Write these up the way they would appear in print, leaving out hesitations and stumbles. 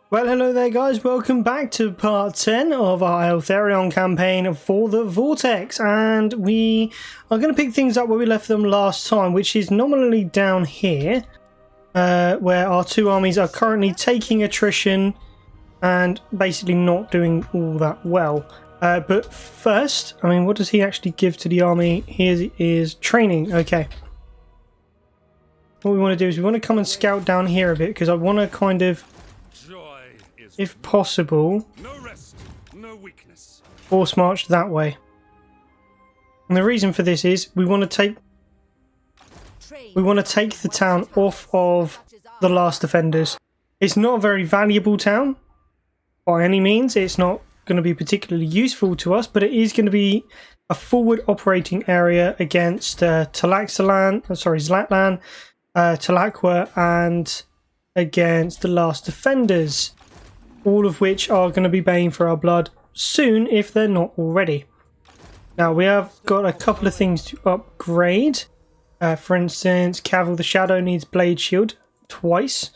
Well, hello there guys, welcome back to part 10 of our Eltharion campaign for the Vortex, and we are going to pick things up where we left them last time, which is nominally down here, where our two armies are currently taking attrition and basically not doing all that well. But first, I mean, what does he actually give to the army? Here is training. Okay. What we want to do is we want to come and scout down here a bit, because I want to kind of, if possible, no rest, no weakness. Force march that way. And the reason for this is we want to take the town off of the last defenders. It's not a very valuable town by any means. It's not going to be particularly useful to us, but it is going to be a forward operating area against Zlatlan, Talakwa, and against the last defenders, all of which are going to be baying for our blood soon if they're not already. Now we have got a couple of things to upgrade. For instance, Cavill the Shadow needs Blade Shield twice.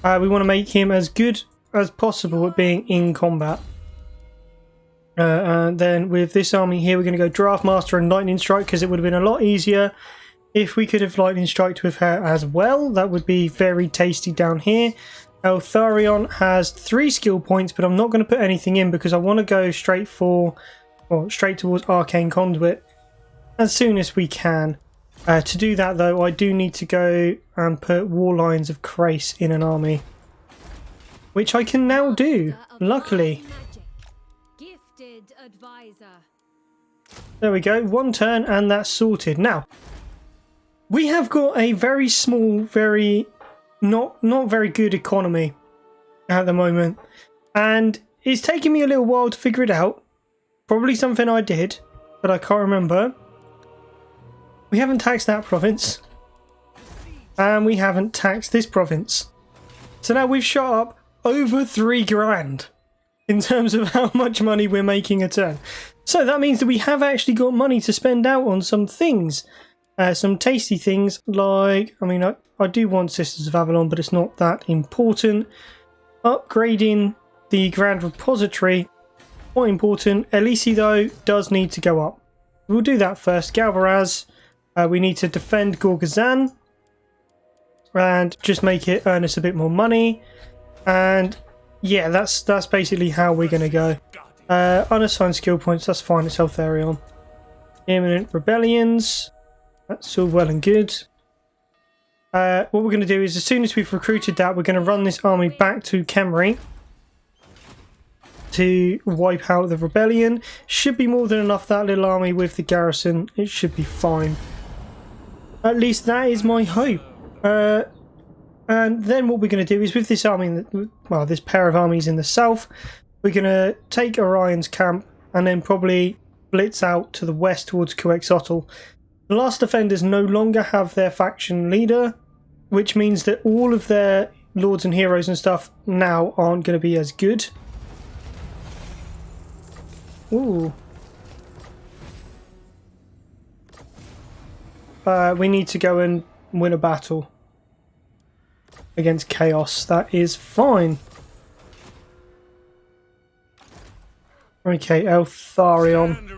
We want to make him as good as possible at being in combat. And then with this army here, we're going to go Draft Master and Lightning Strike, because it would have been a lot easier if we could have Lightning Striked with her as well. That would be very tasty down here. Eltharion has 3 skill points, but I'm not going to put anything in because I want to go straight towards Arcane Conduit as soon as we can. To do that though, I do need to go and put War Lions of Krace in an army, which I can now do, luckily. There we go, 1 turn and that's sorted. Now, we have got a very small, not very good economy at the moment, and it's taken me a little while to figure it out. Probably something I did, but I can't remember. We haven't taxed that province, and we haven't taxed this province, so now we've shot up over 3 grand in terms of how much money we're making a turn. So that means that we have actually got money to spend out on some things. Some tasty things like, I mean, I do want Sisters of Avalon, but it's not that important. Upgrading the Grand Repository, quite important. Elisi, though, does need to go up. We'll do that first. Galbaraz, we need to defend Gorgazan and just make it earn us a bit more money. And yeah, that's basically how we're going to go. Unassigned skill points, that's fine, it's Eltharion. Imminent rebellions. That's all well and good. What we're going to do is, as soon as we've recruited that, we're going to run this army back to Khemri to wipe out the rebellion. Should be more than enough, that little army with the garrison. It should be fine. At least that is my hope. And then what we're going to do is, with this army, this pair of armies in the south, we're going to take Orion's camp and then probably blitz out to the west towards Quetzalcoatl. The last defenders no longer have their faction leader, which means that all of their lords and heroes and stuff now aren't going to be as good. Ooh. We need to go and win a battle against Chaos. That is fine. Okay, Eltharion.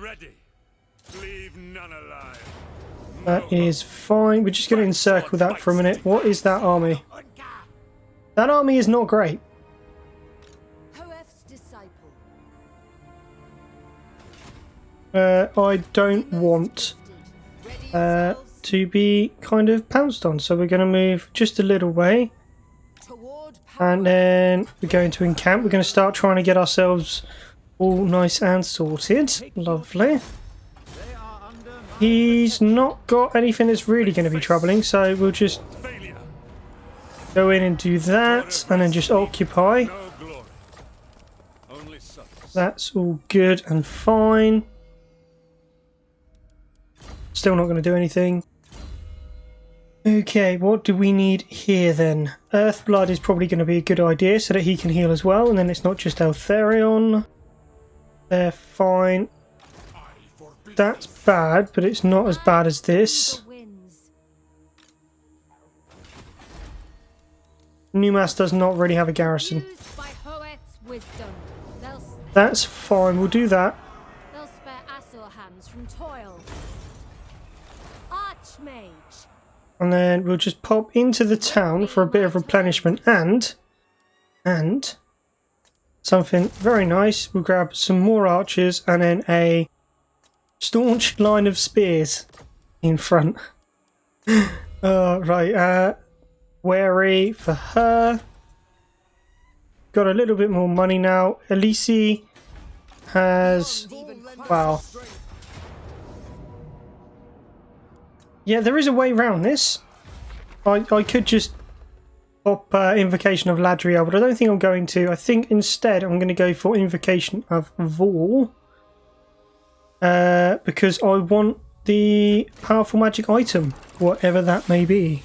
That is fine. We're just going to encircle that for a minute. What is that army? That army is not great. I don't want to be kind of pounced on, so we're going to move just a little way. And then we're going to encamp. We're going to start trying to get ourselves all nice and sorted. Lovely. He's not got anything that's really going to be troubling, so we'll just go in and do that, and then just occupy. That's all good and fine. Still not going to do anything. Okay, what do we need here then? Earthblood is probably going to be a good idea so that he can heal as well, and then it's not just Eltharion. They're fine. That's bad, but it's not as bad as this. Numas does not really have a garrison. wisdom. That's fine, we'll do that. They'll spare Asur hands from toil. Archmage. And then we'll just pop into the town for a bit of replenishment and something very nice. We'll grab some more archers and then a staunch line of spears in front. Right, wary for her. Got a little bit more money now. Elise has... wow. Yeah, there is a way around this. I could just pop Invocation of Ladriel, but I don't think I'm going to. I think instead I'm going to go for Invocation of Vol. Because I want the powerful magic item, whatever that may be.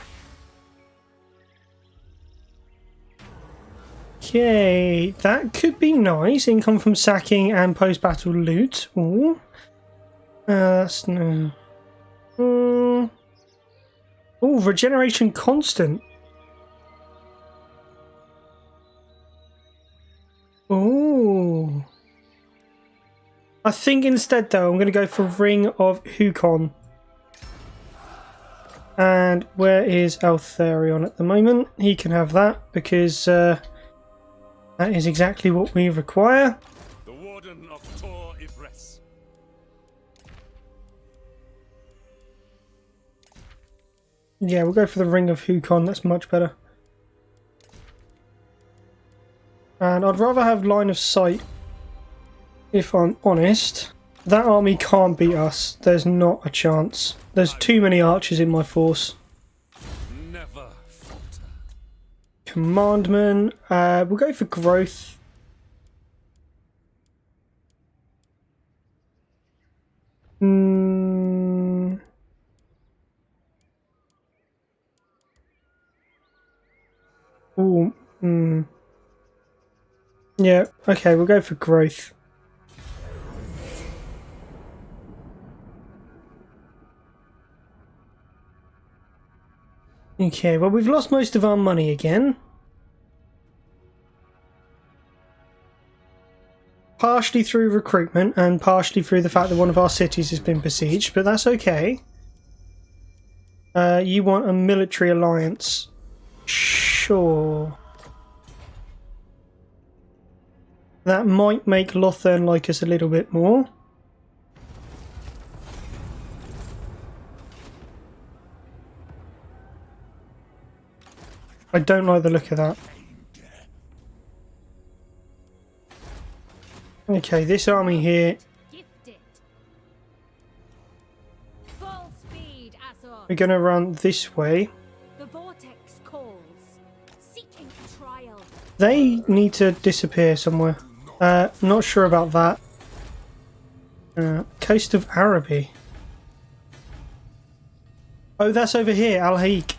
Okay, that could be nice. Income from sacking and post-battle loot. Ooh. That's no... oh, regeneration constant. Oh. I think instead though, I'm going to go for Ring of Hukon. And where is Eltharion at the moment? He can have that because that is exactly what we require. The Warden of Tor Ibres. Yeah, we'll go for the Ring of Hukon. That's much better. And I'd rather have line of sight, if I'm honest. That army can't beat us. There's not a chance. There's too many archers in my force. Never falter. Commandman. We'll go for growth. Ooh. Yeah, okay, we'll go for growth. Okay, well we've lost most of our money again. Partially through recruitment and partially through the fact that one of our cities has been besieged, but that's okay. You want a military alliance. Sure. That might make Lothern like us a little bit more. I don't like the look of that. Okay, this army here. Full speed, Asur. We're going to run this way. The Vortex calls, seeking trial. They need to disappear somewhere. Not sure about that. Coast of Araby. Oh, that's over here, Al Haik.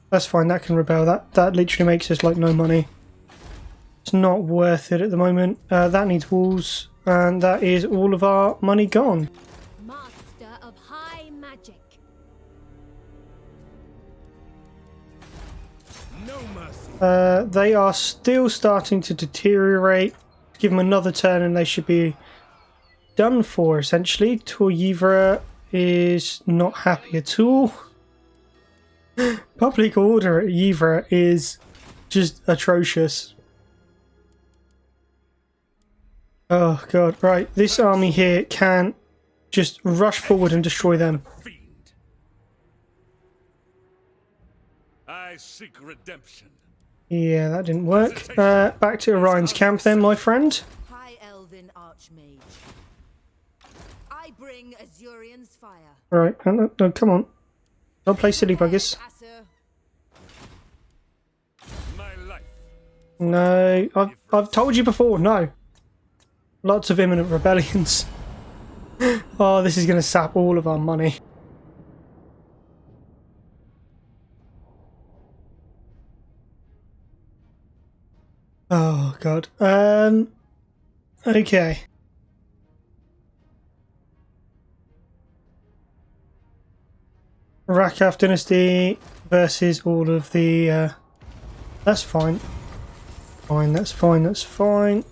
That's fine, that can rebel. That literally makes us like no money. It's not worth it at the moment. That needs walls, and that is all of our money gone. Master of high magic. No mercy. They are still starting to deteriorate. Give them another turn and they should be done for, essentially. Toryvra is not happy at all. Public order at Yvra is just atrocious. Oh god, right. This army here can just rush forward and destroy them. Fiend. I seek redemption. Yeah, that didn't work. Back to Orion's camp then, my friend. High Elven Archmage. I bring Azurian's fire. Right, no, come on. Don't play silly buggers. My life. No, I've told you before, no. Lots of imminent rebellions. Oh, this is going to sap all of our money. Oh, God. Okay. Rakath Dynasty versus all of the... that's fine. Fine, that's fine, that's fine.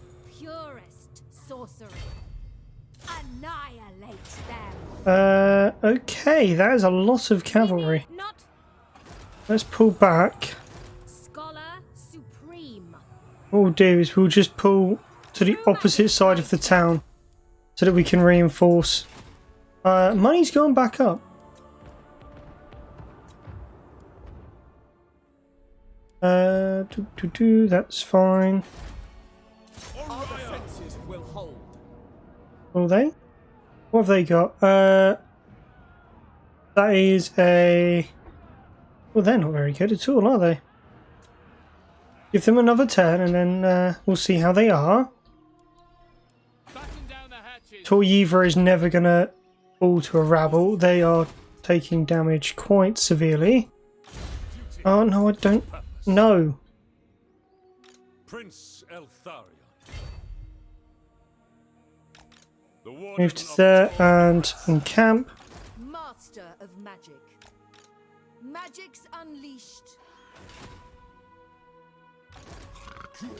Okay, that is a lot of cavalry. Not Let's pull back. Scholar Supreme. What we'll do is we'll just pull to the opposite side of the town so that we can reinforce. Money's gone back up. That's fine. Our defenses will hold. Will they? What have they got? That is a... Well, they're not very good at all, are they? Give them another turn and then we'll see how they are. Batten down the hatches. Toryiva is never going to fall to a rabble. They are taking damage quite severely. Oh, no, I don't know. Prince Eltharion. The Move Warden to of there Withdrawal. and encamp. Master of magic. Magic's unleashed.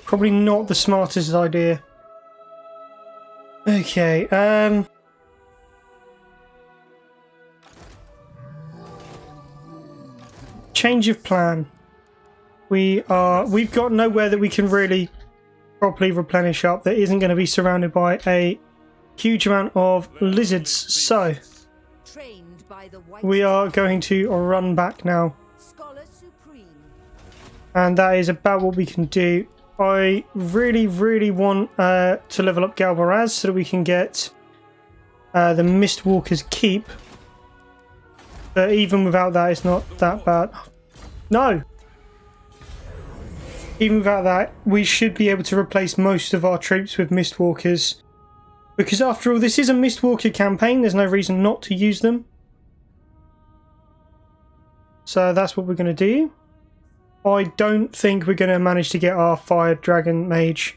Probably not the smartest idea. Okay, change of plan. We've got nowhere that we can really properly replenish up that isn't going to be surrounded by a huge amount of lizards. So Trained by the white we are going to run back now, Scholar Supreme. and that is about what we can do. I really want to level up Galbaraz so that we can get the Mistwalker's Keep. But even without that, it's not that bad. No! Even without that, we should be able to replace most of our troops with Mistwalkers. Because after all, this is a Mistwalker campaign. There's no reason not to use them. So that's what we're going to do. I don't think we're going to manage to get our Fire Dragon Mage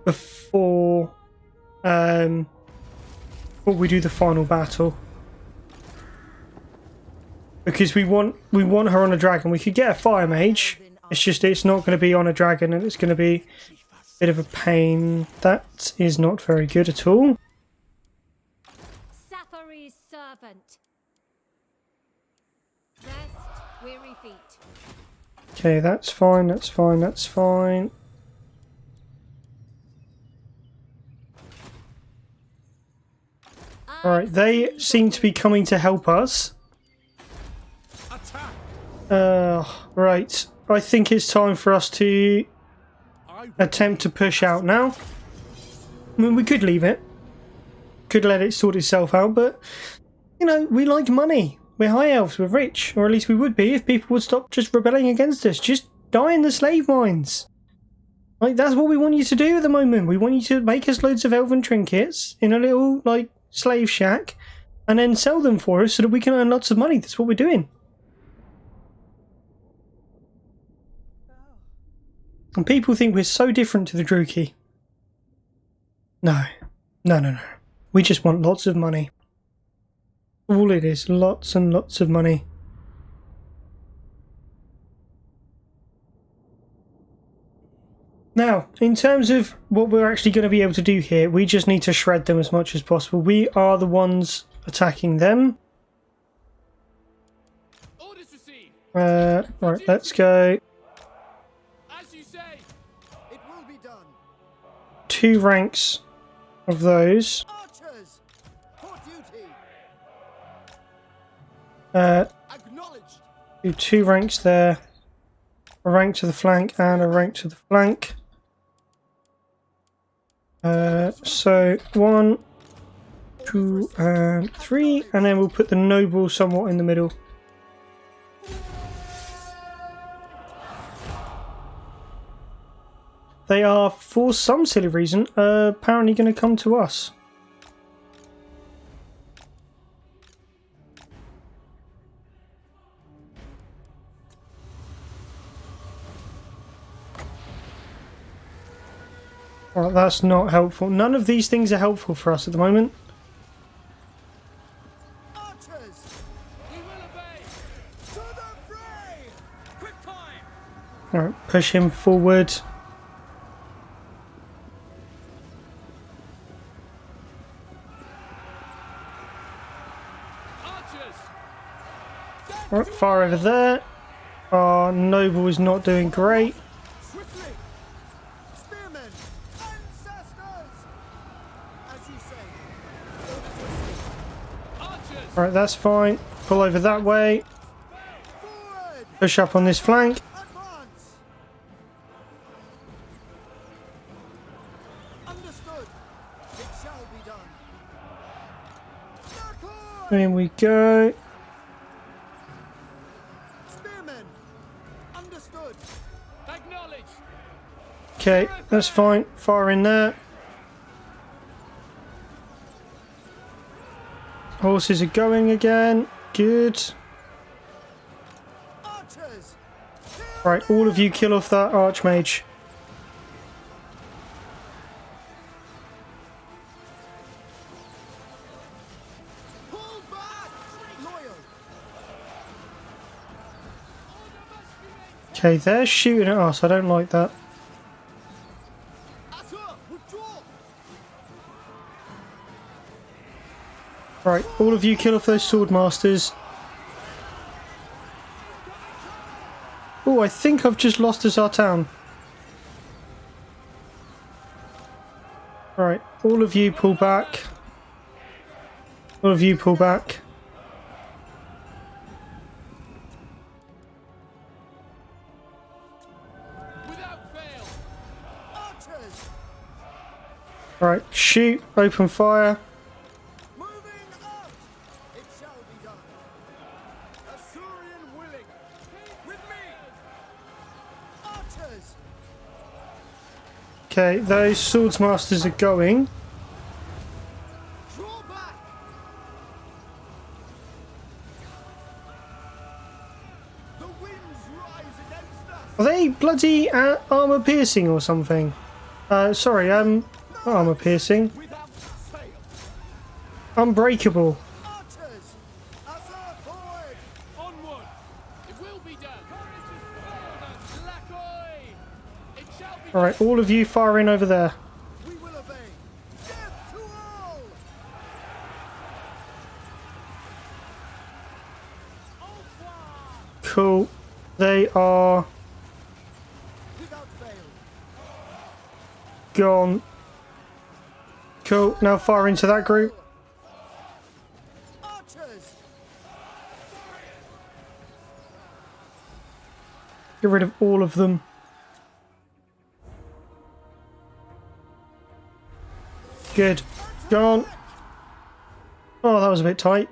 before we do the final battle. Because we want her on a dragon. We could get a Fire Mage. It's just it's not going to be on a dragon and it's going to be a bit of a pain. That is not very good at all. Sathari's servant. Rest, weary feet. Okay, that's fine, that's fine, that's fine. Alright, they seem to be coming to help us. Right. I think it's time for us to attempt to push out now. I mean, we could leave it. Could let it sort itself out, but, you know, we like money. We're high elves, we're rich. Or at least we would be if people would stop just rebelling against us. Just die in the slave mines. Like, that's what we want you to do at the moment. We want you to make us loads of elven trinkets in a little, like, slave shack. And then sell them for us so that we can earn lots of money. That's what we're doing. And people think we're so different to the Druki. No. No. We just want lots of money. All it is, lots and lots of money. Now, in terms of what we're actually going to be able to do here, we just need to shred them as much as possible. We are the ones attacking them. Orders received. Right, let's go. As you say, it will be done. 2 ranks of those. Archers, for duty. Acknowledged. Do 2 ranks there. A rank to the flank and a rank to the flank. So 1, 2, and 3, and then we'll put the noble somewhat in the middle. They are, for some silly reason, apparently going to come to us. Well, that's not helpful. None of these things are helpful for us at the moment. Archers, we will obey. To the fray. Quick time. Alright, push him forward. fire over there. Our noble is not doing great. Swiftly! Spearmen! Ancestors! As you say. Archers! Alright, that's fine. Pull over that way. Forward! Push up on this flank. Advance! Understood. It shall be done. Back on! In we go. Spearmen! Understood. Acknowledged. Okay, that's fine. Fire in there. Horses are going again. Good. Archers! Right, all of you kill off that archmage. Pull back! Loyal! Okay, they're shooting at us. I don't like that. Atta! Withdraw! Right, all of you kill off those sword masters. Oh, I think I've just lost us our town. Right, all of you pull back. All of you pull back. Without fail! Archers! Right, shoot, open fire. Moving out! It shall be done. Eltharion willing. With me! Archers! Okay, those swords masters are going. Draw back! The winds rise against us! Are they bloody armor piercing or something? Sorry, not armor piercing. Without fail! Unbreakable. Archers! Assa forward! Onward! It will be done! Lacoy! It shall be Alright, all of you fire in over there. We will obey! Death to all! Cool. They are Without fail! gone. Cool. Now fire into that group. Archers! Get rid of all of them. Good. Gone. Oh, that was a bit tight.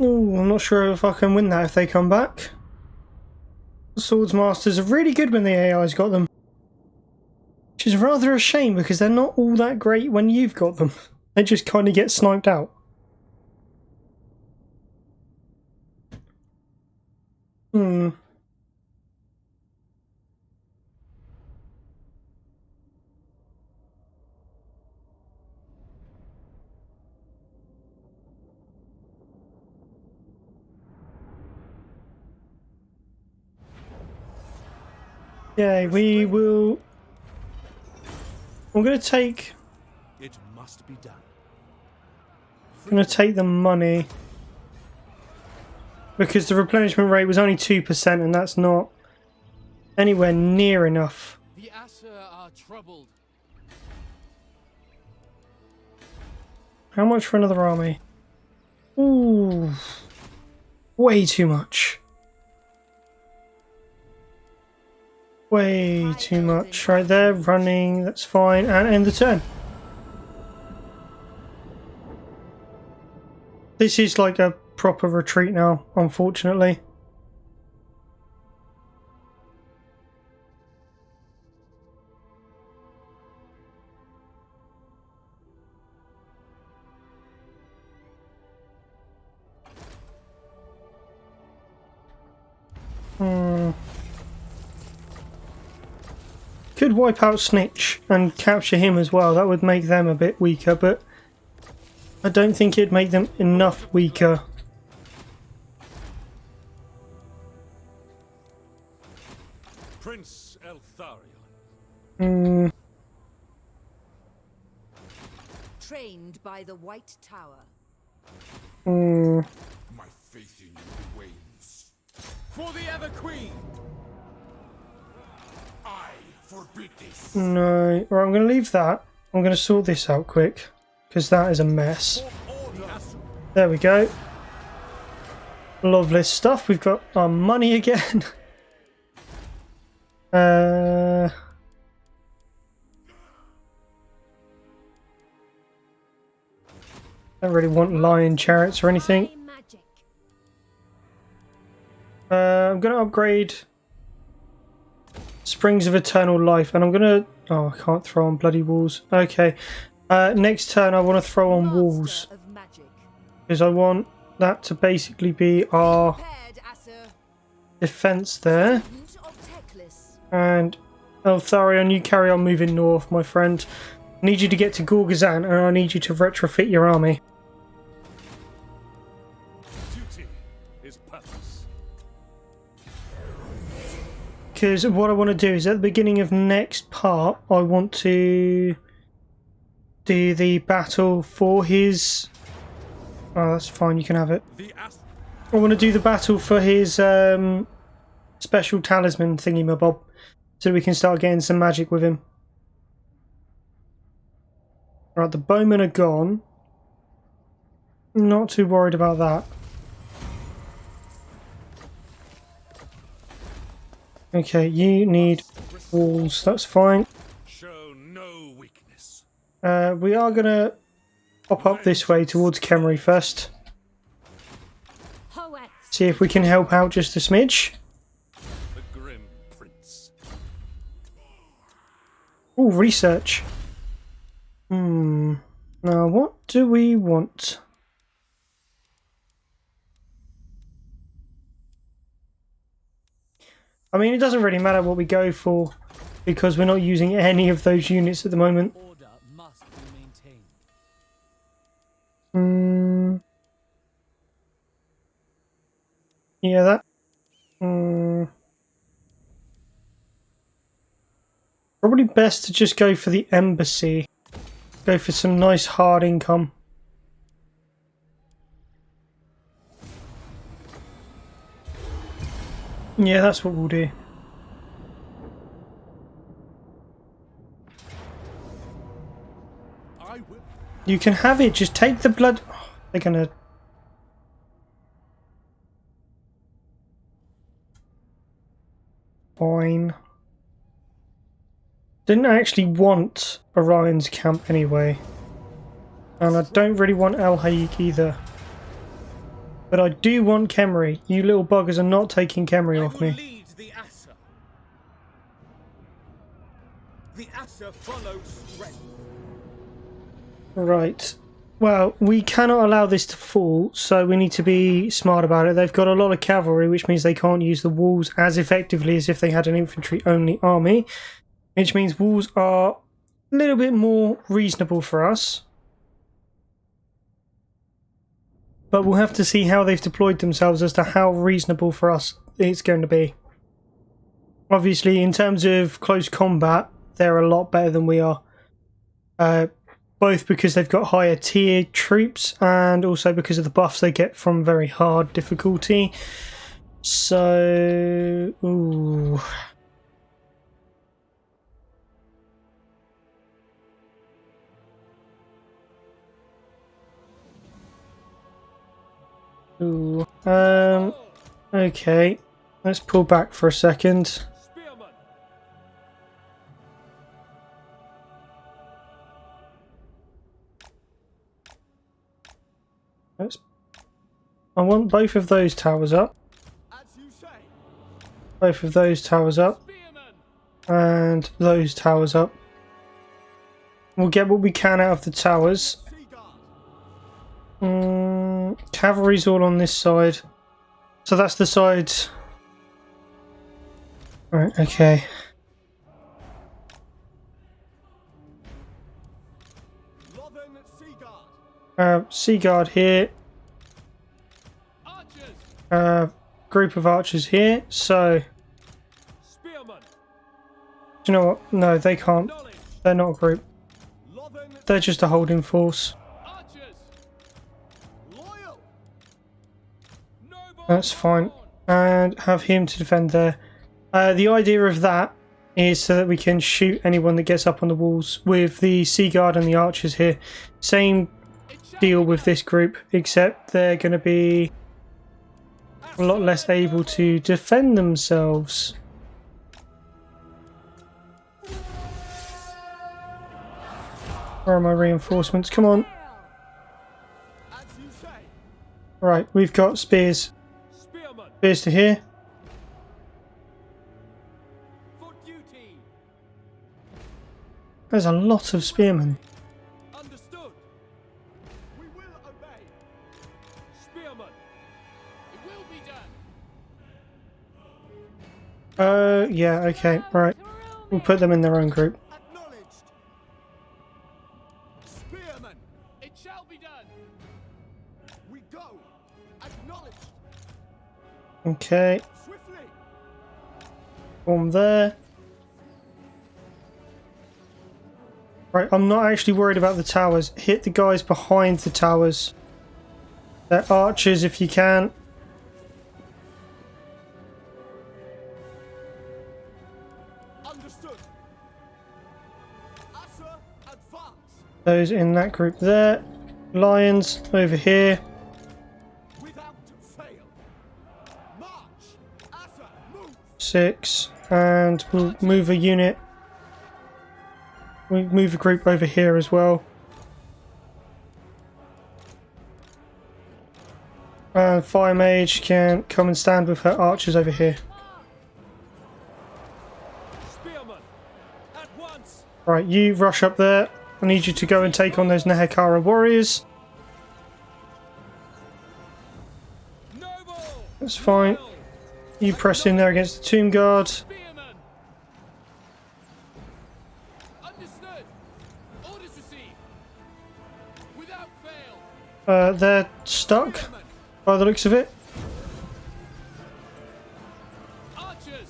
Ooh, I'm not sure if I can win that if they come back. The Swords Masters are really good when the AI's got them. Which is rather a shame because they're not all that great when you've got them. They just kind of get sniped out. Yeah, we will... I'm going to take... It must be done. I'm going to take the money. Because the replenishment rate was only 2% and that's not anywhere near enough. The Assa are troubled. How much for another army? Ooh. Way too much. Way too much. Right there, running, that's fine. And end the turn. This is like a proper retreat now, unfortunately. Could wipe out Snitch and capture him as well. That would make them a bit weaker, but I don't think it'd make them enough weaker. Prince Eltharion. Trained by the White Tower. Hmm. My faith in you wanes. For the Ever Queen! I forbid this. No. Right, I'm going to leave that. I'm going to sort this out quick. Because that is a mess. There we go. Lovely stuff. We've got our money again. I don't really want lion chariots or anything. By magic. I'm going to upgrade Springs of Eternal Life, and I'm going to... Oh, I can't throw on bloody walls. Okay. Next turn, I want to throw on walls. Master of magic. Because I want that to basically be our Prepared, Asser. defense there. Student of Teclis. And Eltharion, you carry on moving north, my friend. I need you to get to Gorgazan, and I need you to retrofit your army. Duty is purpose. Because what I want to do is at the beginning of next part, I want to do the battle for his... Oh, that's fine, you can have it. The Ass. I want to do the battle for his special talisman thingy-mabob, so we can start getting some magic with him. Right, the bowmen are gone. Not too worried about that. Okay, you need walls, that's fine. Show no weakness. We are going to pop up this way towards Khemri first. Hoeth. See if we can help out just a smidge. The Grim Prince. Oh, research. Now, what do we want? I mean, it doesn't really matter what we go for, because we're not using any of those units at the moment. Order must be maintained. Yeah, that. Probably best to just go for the embassy. Go for some nice hard income. Yeah, that's what we'll do. I will. You can have it, just take the blood. Oh, they're gonna... Fine. Didn't actually want Orion's camp anyway. And I don't really want El Hayek either. But I do want Khemri. You little buggers are not taking Khemri off me. Lead the Asser. The Asser follows strength. Right. Well, we cannot allow this to fall, so we need to be smart about it. They've got a lot of cavalry, which means they can't use the walls as effectively as if they had an infantry-only army. Which means walls are a little bit more reasonable for us. But we'll have to see how they've deployed themselves as to how reasonable for us it's going to be. Obviously, in terms of close combat, they're a lot better than we are. Both because they've got higher tier troops and also because of the buffs they get from very hard difficulty. So... Ooh... Ooh. Okay. Let's pull back for a second. Spearman. I want both of those towers up. As you say. Both of those towers up. Spearman. And those towers up. We'll get what we can out of the towers. Cavalry's all on this side. So that's the side. Right, okay. Sea Guard here. Archers. Group of archers here. So, Spearman. do you know what? No, they can't. Knowledge. They're not a group. Lothern. They're just a holding force. Archers. That's fine. And have him to defend there. The idea of that is so that we can shoot anyone that gets up on the walls with the Sea Guard and the archers here. Same deal with this group, except they're going to be a lot less able to defend themselves. Where are my reinforcements? Come on. As you say, Right, we've got spears. spearman, Spears to here. for duty. There's a lot of spearmen. Understood. We will obey. Spearman, it will be done. Yeah, okay, right. We'll put them in their own group. Acknowledged. Spearman, it shall be done. We go. Acknowledged. Okay, Swiftly. form there. Right, I'm not actually worried about the towers. Hit the guys behind the towers. They're archers if you can. Understood. Asa, advance. Those in that group there. Lions over here. Without fail. March. Asa, move. 6. And we'll move a unit. We'll move a group over here as well. And Fire Mage can come and stand with her archers over here. Spearman, at once. Right, you rush up there. I need you to go and take on those Nehekara warriors. Noble. That's fine. You press in there against the Tomb Guard. Spearman. Understood. Orders received. Without fail. They're stuck by the looks of it. Archers.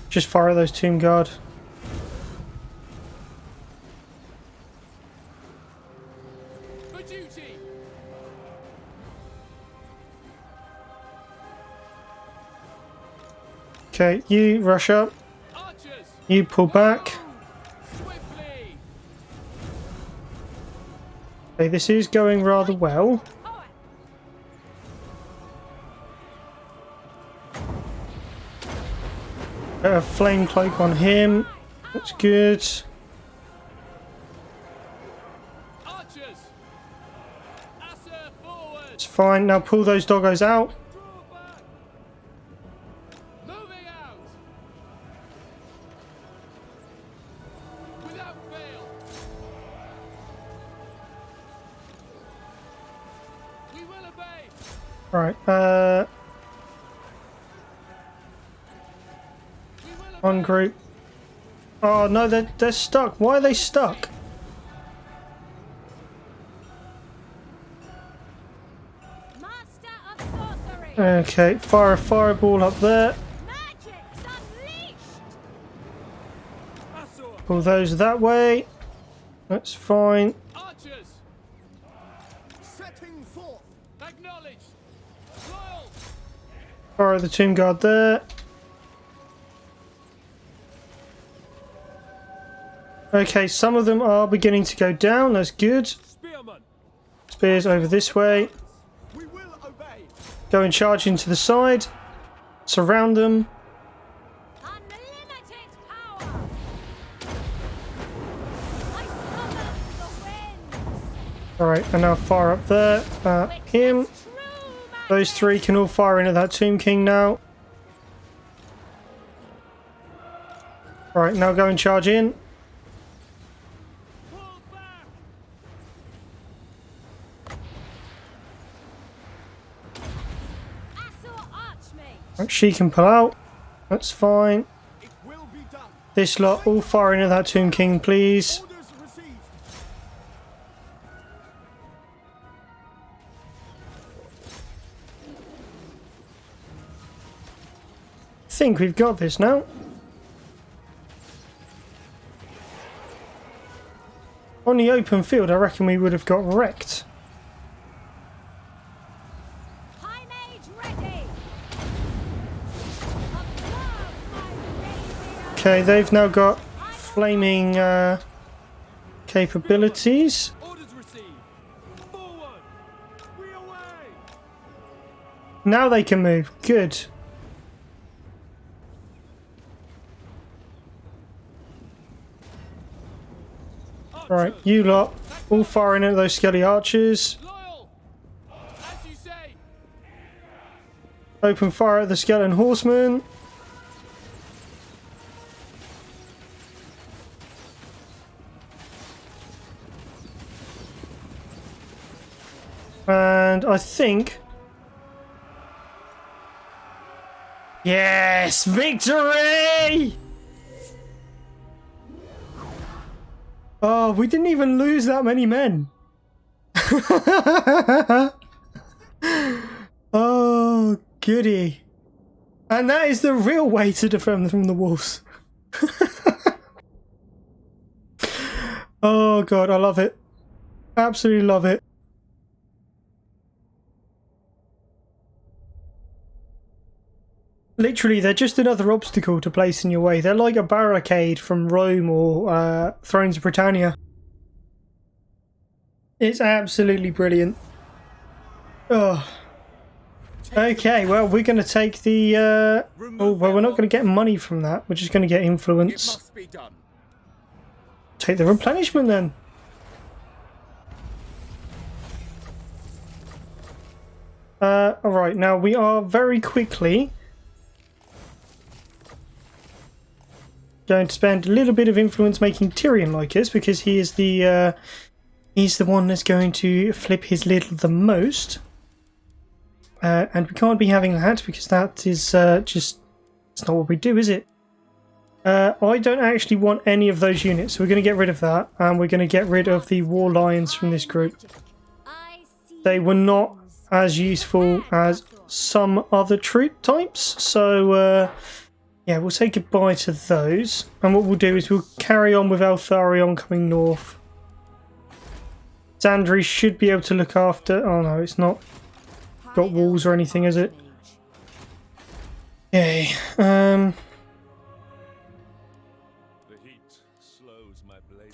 Just fire at those Tomb Guard. For duty. Okay, you rush up. Archers. You pull back. Swiftly. Okay, this is going rather well. A flame cloak on him. That's good. Archers. Asa forward. It's fine. Now pull those doggos out. Draw back. Moving out. Without fail. We will obey. Right. We will One obey. group. Oh no, they're stuck. Why are they stuck? Master of sorcery. Okay, fire a fireball up there. Magic's unleashed. Asa. Pull those that way. That's fine. Archers. Setting forth. Acknowledged. Loyal. Fire the Tomb Guard there. Okay, some of them are beginning to go down. That's good. Spearman. Spears over this way. We will obey. Go and charge into the side. Surround them. Unlimited power. I summon the winds. Alright, and now fire up there. Him. True magic. Those three can all fire into that Tomb King now. Right, now go and charge in. Pull back. Asa Archmage. Right, she can pull out. That's fine. It will be done. This lot all fire into that Tomb King, please. Orders received. I think we've got this now. On the open field, I reckon we would have got wrecked. High mage ready. Okay, they've now got flaming capabilities. Orders received. Forward. We away. Now they can move. Good. Right, you lot, all firing at those skelly archers. Loyal. As you say. Open fire at the skeleton horsemen. And I think... Yes! Victory! Oh, we didn't even lose that many men. Oh, goody. And that is the real way to defend them from the wolves. Oh, God, I love it. Absolutely love it. Literally, they're just another obstacle to place in your way. They're like a barricade from Rome or Thrones of Britannia. It's absolutely brilliant. Oh. Okay, well, we're going to take the... oh, well, we're not going to get money from that. We're just going to get influence. Must be done. Take the replenishment then. Alright, now we are very quickly going to spend a little bit of influence making Tyrion like us, because he is the he's the one that's going to flip his lid the most. And we can't be having that, because that is just... it's not what we do, is it? I don't actually want any of those units, so we're going to get rid of that, and we're going to get rid of the War Lions from this group. I see They were not as useful as some other troop types, so yeah, we'll say goodbye to those. And what we'll do is we'll carry on with Eltharion coming north. Zandri should be able to look after... oh no, it's not got walls or anything, is it? Okay, The heat slows my blade.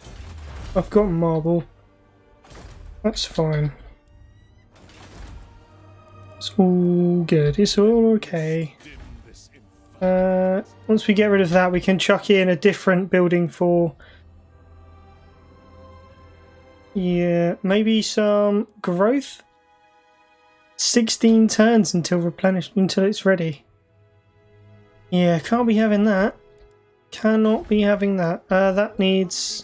I've got marble. That's fine. It's all good. It's all okay. Dim this in Once we get rid of that, we can chuck in a different building for... yeah, maybe some growth. 16 turns until replenished, until it's ready. Yeah, can't be having that. Cannot be having that. That needs...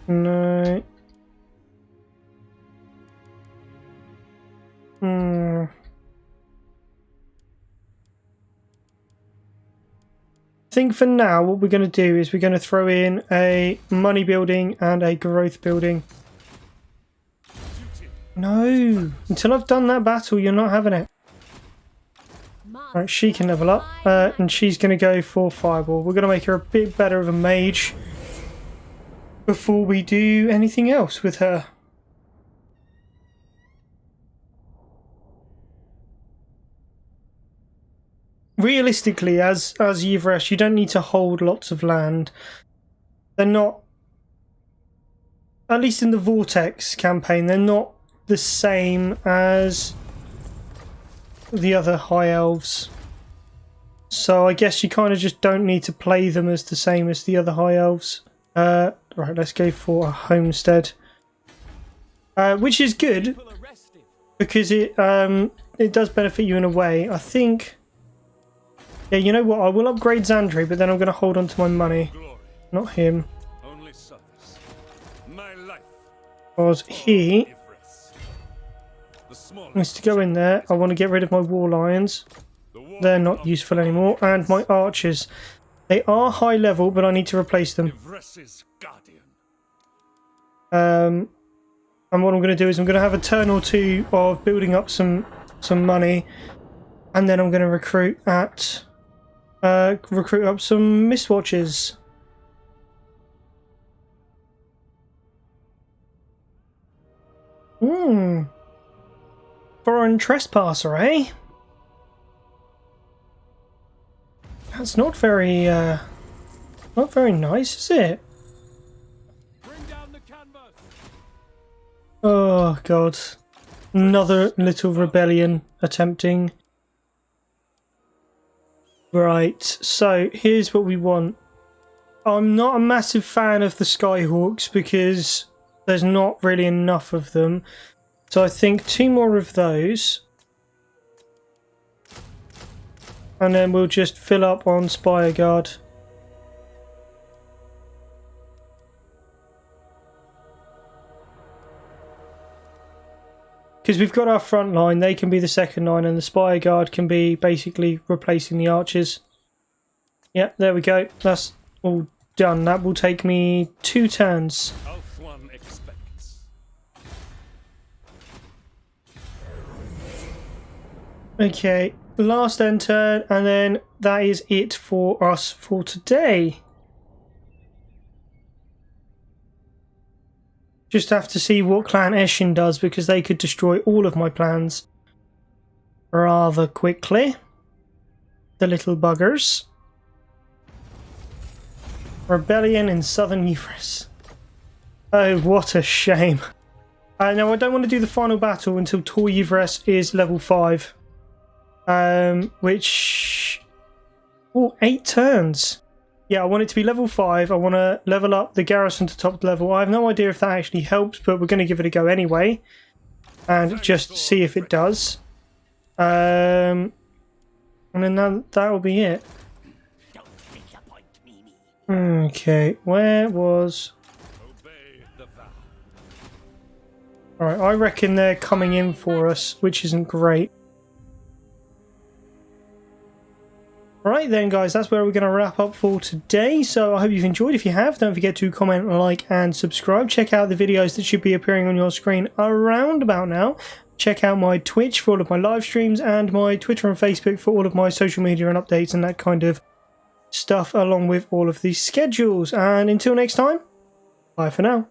no. I think for now what we're going to do is we're going to throw in a money building and a growth building. No, until I've done that battle, you're not having it. Right, she can level up, and she's going to go for Fireball. We're going to make her a bit better of a mage before we do anything else with her. Realistically, as Yvresh, you don't need to hold lots of land. They're not, at least in the Vortex campaign, they're not the same as the other High Elves. So I guess you kind of just don't need to play them as the same as the other High Elves. Right, let's go for a homestead. Which is good, People arrested. because it does benefit you in a way. I think... yeah, you know what? I will upgrade Zandri, but then I'm going to hold on to my money. glory. Not him. Only service. My life. Because he Ivris. The smallest needs to go in there. I want to get rid of my War Lions. The war They're not useful anymore. And my archers. They are high level, but I need to replace them. Ivris's guardian. And what I'm going to do is I'm going to have a turn or two of building up some money. And then I'm going to recruit up some Mistwatchers. Foreign trespasser, eh? That's not very nice, is it? Bring down the canvas. Oh god. Another little rebellion attempting. Right, so here's what we want. I'm not a massive fan of the Skyhawks because there's not really enough of them. So I think 2 more of those. And then we'll just fill up on Spire Guard. Because we've got our front line, they can be the second line, and the Spire Guard can be basically replacing the archers. Yep, there we go. That's all done. That will take me 2 turns. Eltharion expects. Okay, last end turn, and then that is it for us for today. Just have to see what Clan Eshin does, because they could destroy all of my plans rather quickly. The little buggers. Rebellion in Southern Euphrates. Oh, what a shame. Now, I don't want to do the final battle until Tor Euphrates is level 5. Which... Oh, 8 turns. Yeah, I want it to be level 5. I want to level up the garrison to top level. I have no idea if that actually helps, but we're going to give it a go anyway. And just see if it does. And then that'll be it. Okay, where was... Obey the vow. Alright, I reckon they're coming in for us, which isn't great. Alright then guys, that's where we're going to wrap up for today. So I hope you've enjoyed. If you have, don't forget to comment, like and subscribe. Check out the videos that should be appearing on your screen around about now. Check out my Twitch for all of my live streams, and my Twitter and Facebook for all of my social media and updates and that kind of stuff, along with all of these schedules. And until next time, bye for now.